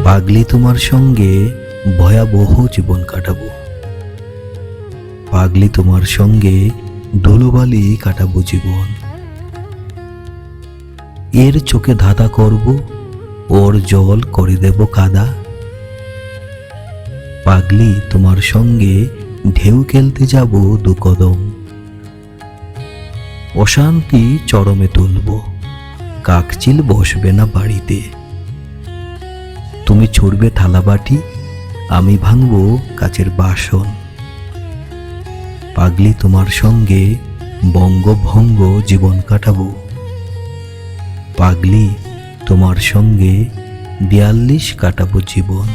পাগলি তোমার সঙ্গে ভয়াবহ জীবন কাটাবো। পাগলি তোমার সঙ্গে ধুলোবালি কাটাবো জীবন। এর চোখে ধাঁধা করব, ওর জল করে দেব কাদা। পাগলি তোমার সঙ্গে ঢেউ খেলতে যাব দু কদম। অশান্তি চরমে তুলব, কাকচিল বসবে না বাড়িতে। তুমি ছুড়বে থালাবাটি, আমি ভাঙব কাচের বাসন। পাগলি তোমার সঙ্গে বঙ্গভঙ্গ জীবন কাটাবো। পাগলি তোমার সঙ্গে 42 কাটাবো জীবন।